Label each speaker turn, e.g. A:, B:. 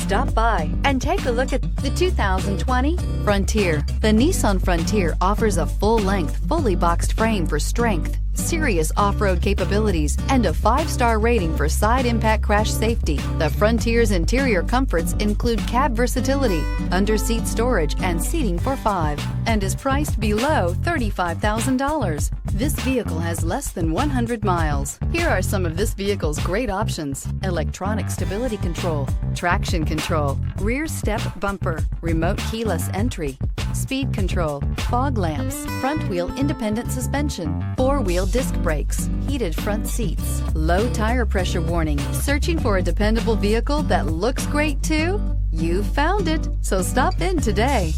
A: Stop by and take a look at the 2020 Frontier. The Nissan Frontier offers a full-length, fully boxed frame for strength, serious off-road capabilities, and a 5-star rating for side impact crash safety. The Frontier's interior comforts include cab versatility, under-seat storage, and seating for 5, and is priced below $35,000. This vehicle has less than 100 miles. Here are some of this vehicle's great options: electronic stability control, traction control, rear step bumper, remote keyless entry, speed control, fog lamps, front wheel independent suspension, 4-wheel disc brakes, heated front seats, low tire pressure warning. Searching for a dependable vehicle that looks great too? You found it, so stop in today.